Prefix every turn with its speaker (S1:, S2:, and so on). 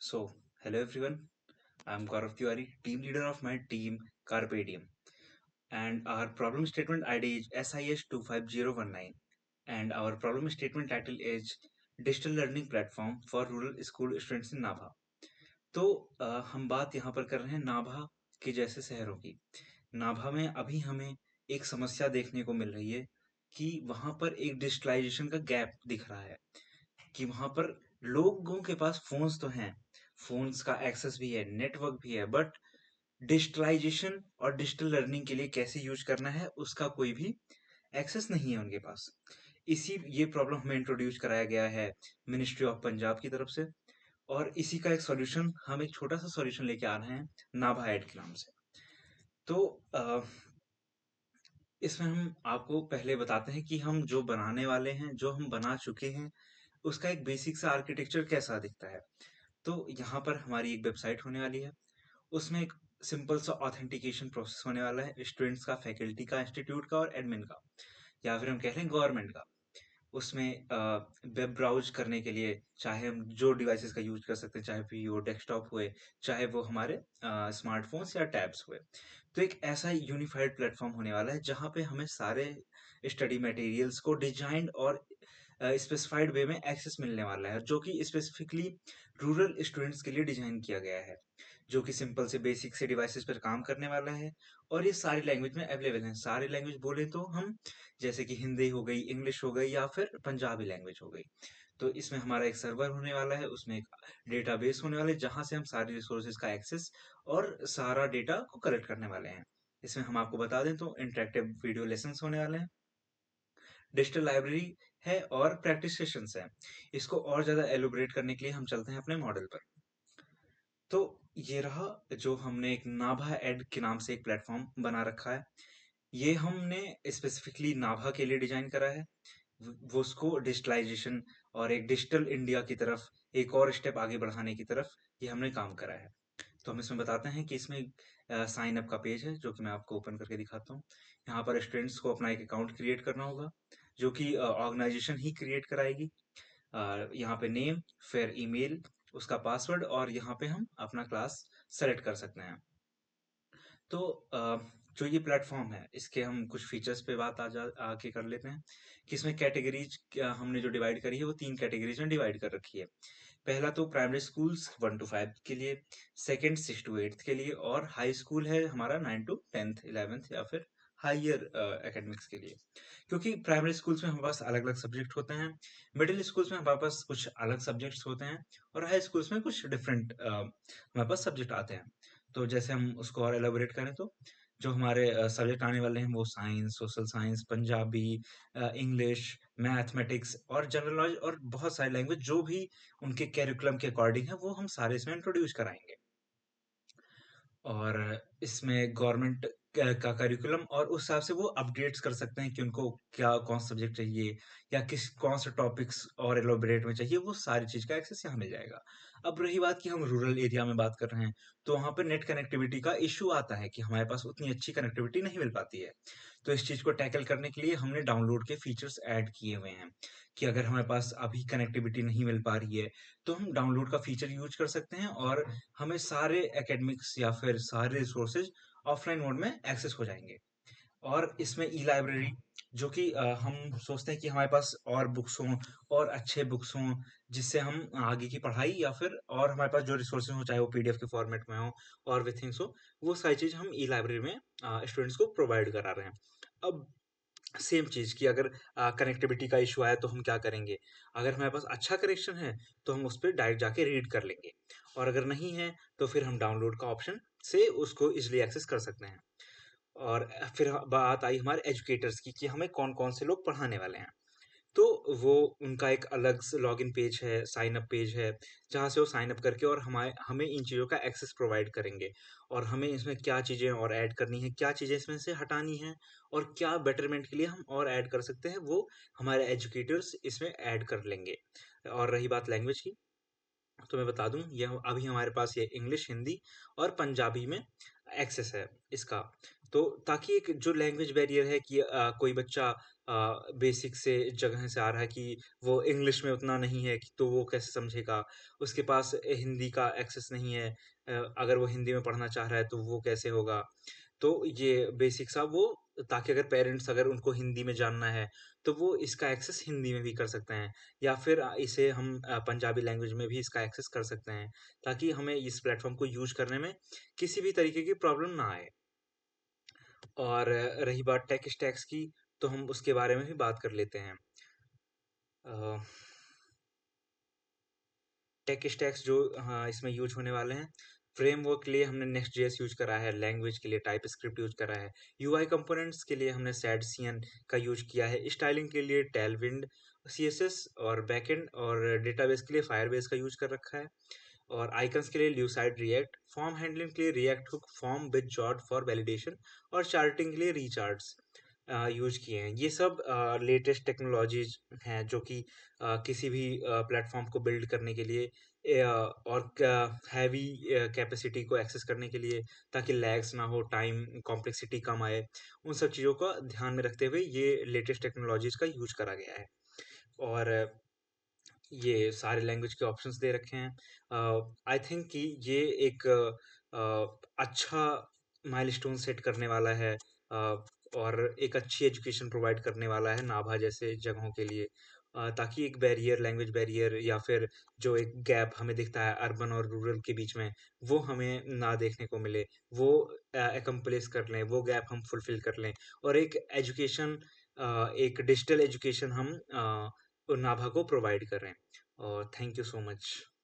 S1: So, hello everyone. I'm Gaurav Tiwari, team leader of my team Carpe Diem, and our problem statement ID is SIS25019, and our problem statement title is Digital Learning Platform for Rural School Students in Nabha. तो हम बात यहाँ पर कर रहे हैं नाभा के जैसे शहरों की। नाभा में अभी हमें एक समस्या देखने को मिल रही है कि वहाँ पर एक डिजिटलाइजेशन का गैप दिख रहा है। कि वहाँ पर लोगों के पास फ़ोन्स तो हैं, फ़ोन्स का एक्सेस भी है, नेटवर्क भी है, बट डिजिटलाइज़ेशन और डिजिटल लर्निंग के लिए कैसे यूज़ करना है, उसका कोई भी एक्सेस नहीं है उनके पास। ये प्रॉब्लम हमें इंट्रोड्यूस कराया गया है मिनिस्ट्री ऑफ पंजाब की तरफ से और इसी का एक सॉल्यूशन हम एक छोटा-सा सॉल्यूशन लेके आ रहे हैं, नाभा ऐड के नाम से। तो इसमें हम आपको पहले बताते हैं कि हम जो बनाने वाले हैं, जो हम बना चुके हैं, उसका एक बेसिक सा आर्किटेक्चर कैसा दिखता है। तो यहाँ पर हमारी एक वेबसाइट होने वाली है। उसमें एक सिंपल सा ऑथेंटिकेशन प्रोसेस होने वाला है स्टूडेंट्स का, फैकल्टी का, इंस्टीट्यूट का और एडमिन का, या फिर हम कह लें गवर्नमेंट का। उसमें वेब ब्राउज करने के लिए चाहे हम जो डिवाइसेस का यूज कर सकते हैं, चाहे पीसी हो, डेस्कटॉप हुए, चाहे वो हमारे स्मार्टफोन्स या टैब्स हुए। तो एक ऐसा यूनिफाइड प्लेटफॉर्म होने वाला है जहाँ पे हमें सारे स्टडी मटेरियल्स को डिजाइंड और स्पेसिफाइड वे में एक्सेस मिलने वाला है, जो कि स्पेसिफिकली रूरल स्टूडेंट्स के लिए डिजाइन किया गया है, जो कि सिंपल से बेसिक से डिवाइसेस पर काम करने वाला है। और ये सारी लैंग्वेज में अवेलेबल है। सारी लैंग्वेज बोले तो हम जैसे कि हिंदी हो गई, इंग्लिश हो गई या फिर पंजाबी लैंग्वेज हो गई। तो इसमें हमारा एक सर्वर होने वाला है, उसमें एक डेटाबेस होने वाला है जहाँ से हम सारे रिसोर्सेज का एक्सेस और सारा डेटा को कलेक्ट करने वाले हैं। इसमें हम आपको बता दें तो इंटरेक्टिव वीडियो लेसन्स होने वाले हैं, डिजिटल लाइब्रेरी है और प्रैक्टिस सेशंस हैं। इसको और ज़्यादा एलोबरेट करने के लिए हम चलते हैं अपने मॉडल पर। तो ये रहा जो हमने एक नाभा एड के नाम से एक प्लेटफॉर्म बना रखा है। ये हमने स्पेसिफिकली नाभा के लिए डिजाइन करा है। वो उसको डिजिटलाइजेशन और एक डिजिटल इंडिया की तरफ एक और स्टेप आगे बढ़ाने की तरफ ये हमने काम करा है। तो हम इसमें बताते हैं कि इसमें साइन अप का पेज है जो कि मैं आपको ओपन करके दिखाता हूँ। यहाँ पर स्टूडेंट्स को अपना एक अकाउंट क्रिएट करना होगा जो कि ऑर्गेनाइजेशन ही क्रिएट कराएगी। यहाँ पे नेम, फिर ईमेल, उसका पासवर्ड और यहाँ पे हम अपना क्लास सेलेक्ट कर सकते हैं। तो जो ये प्लेटफॉर्म है इसके हम कुछ फीचर्स पे बात आके कर लेते हैं कि इसमें कैटेगरीज हमने जो डिवाइड करी है वो 3 कैटेगरीज में डिवाइड कर रखी है। पहला तो प्राइमरी स्कूल्स 1 टू 5 के लिए, सेकंड 6 टू 8 के लिए और हाई स्कूल है हमारा 9 टू 10th 11th या फिर हायर एकेडमिक्स के लिए। क्योंकि प्राइमरी स्कूल्स में हमारे पास अलग-अलग सब्जेक्ट होते हैं, मिडिल स्कूल्स में हमारे पास कुछ अलग सब्जेक्ट्स होते हैं और हाई स्कूल्स में कुछ डिफरेंट हमारे पास सब्जेक्ट आते हैं। तो जैसे हम उसको और एलाबोरेट करें तो जो हमारे सब्जेक्ट आने वाले हैं वो science, social science, Punjabi, English, mathematics और जनरल नॉलेज और बहुत सारी लैंग्वेज जो भी उनके करिकुलम के अकॉर्डिंग है वो हम सारे इसमें इंट्रोड्यूस कराएंगे। और इसमें गवर्नमेंट का करिकुलम और उस हिसाब से वो अपडेट्स कर सकते हैं कि उनको क्या कौन सा सब्जेक्ट चाहिए या किस कौन से टॉपिक्स और एलोबरेट में चाहिए, वो सारी चीज़ का एक्सेस यहाँ मिल जाएगा। अब रही बात कि हम रूरल एरिया में बात कर रहे हैं, तो वहाँ पे नेट कनेक्टिविटी का इश्यू आता है कि हमारे पास उतनी अच्छी कनेक्टिविटी नहीं मिल पाती है। तो इस चीज़ को टैकल करने के लिए हमने डाउनलोड के फीचर्स ऐड किए हुए हैं कि अगर हमारे पास अभी कनेक्टिविटी नहीं मिल पा रही है, तो हम डाउनलोड का फीचर यूज़ कर सकते हैं और हमें सारे एकेडमिक्स या फिर सारे रिसोर्सेज ऑफलाइन मोड में एक्सेस हो जाएंगे। और इसमें ई लाइब्रेरी जो कि हम सोचते हैं कि हमारे पास और बुक्स हों और अच्छे बुक्स हों जिससे हम आगे की पढ़ाई या फिर और हमारे पास जो रिसोर्सेज हो चाहे वो पीडीएफ के फॉर्मेट में हो और भी थिंग्स हो, वो सारी चीज़ हम ई लाइब्रेरी में स्टूडेंट्स को प्रोवाइड करा रहे हैं। अब सेम चीज़ कि अगर कनेक्टिविटी का इशू आया तो हम क्या करेंगे? अगर हमारे पास अच्छा कनेक्शन है, तो हम उस पे डायरेक्ट जाके रीड कर लेंगे और अगर नहीं है, तो फिर हम डाउनलोड का ऑप्शन से उसको ईज़िली एक्सेस कर सकते हैं। और फिर बात आई हमारे एजुकेटर्स की कि हमें कौन-कौन से लोग पढ़ाने वाले हैं। तो वो उनका एक अलग से लॉगिन पेज है, साइन अप पेज है, जहाँ से वो साइन अप करके और हमें इन चीज़ों का एक्सेस प्रोवाइड करेंगे और हमें इसमें क्या चीज़ें और ऐड करनी है, क्या चीज़ें इसमें से हटानी है और क्या बेटरमेंट के लिए हम और ऐड कर सकते हैं, वो हमारे एजुकेटर्स इसमें ऐड कर लेंगे। और रही बात लैंग्वेज की, तो मैं बता दूँ ये अभी हमारे पास ये इंग्लिश, हिंदी और पंजाबी में एक्सेस है इसका। तो ताकि एक जो लैंग्वेज बैरियर है कि कोई बच्चा बेसिक से जगह से आ रहा है कि वो इंग्लिश में उतना नहीं है कि तो वो कैसे समझेगा? उसके पास हिंदी का एक्सेस नहीं है। अगर वो हिंदी में पढ़ना चाह रहा है तो वो कैसे होगा? तो ये बेसिक सा वो ताकि अगर पेरेंट्स अगर उनको हिंदी में जानना है, तो वो इसका एक्सेस हिंदी में भी कर सकते हैं या फिर इसे हम पंजाबी लैंग्वेज में भी इसका एक्सेस कर सकते हैं, ताकि हमें इस प्लेटफ़ॉर्म को यूज़ करने में किसी भी तरीके की प्रॉब्लम ना आए। और रही बात टेक स्टैक्स की, तो हम उसके बारे में भी बात कर लेते हैं। अ, टेक स्टैक्स जो हाँ, इसमें यूज़ होने वाले हैं, फ्रेमवर्क के लिए हमने नेक्स्ट.जेएस यूज़ करा है, लैंग्वेज के लिए टाइपस्क्रिप्ट यूज़ करा है, यूआई कंपोनेंट्स के लिए हमने सैडसियन का यूज़ किया है, स्टाइलिंग के लिए टेलविंड, सीएसएस और बैकएंड और डेटाबेस के लिए फायरबेस का यूज़ कर रखा है। और आइकन्स के लिए ल्यूसाइड रिएक्ट, फॉर्म हैंडलिंग के लिए react hook, form with jot for validation और चार्टिंग के लिए रिचार्ट्स यूज किए हैं। ये सब लेटेस्ट टेक्नोलॉजीज हैं जो कि किसी भी प्लेटफॉर्म को बिल्ड करने के लिए और हैवी कैपेसिटी को एक्सेस करने के लिए, ताकि लैग्स ना हो, टाइम कॉम्प्लेक्सिटी कम आए, उन सब चीज़ों का ध्यान में रखते हुए ये लेटेस्ट टेक्नोलॉजीज का यूज करा गया है। और ये सारे लैंग्वेज के ऑप्शंस दे रखे हैं। आई थिंक कि ये एक अच्छा माइलस्टोन सेट करने वाला है और एक अच्छी एजुकेशन प्रोवाइड करने वाला है नाभा जैसे जगहों के लिए, ताकि एक बैरियर लैंग्वेज बैरियर या फिर जो एक गैप हमें दिखता है अर्बन और रूरल के बीच में, वो हमें ना देखने को मिले। वो एकम्प्लेस कर लें, वो गैप हम फुलफिल कर लें और एक एजुकेशन एक डिजिटल एजुकेशन हम नाभा को प्रोवाइड कर रहे हैं। और थैंक यू सो मच।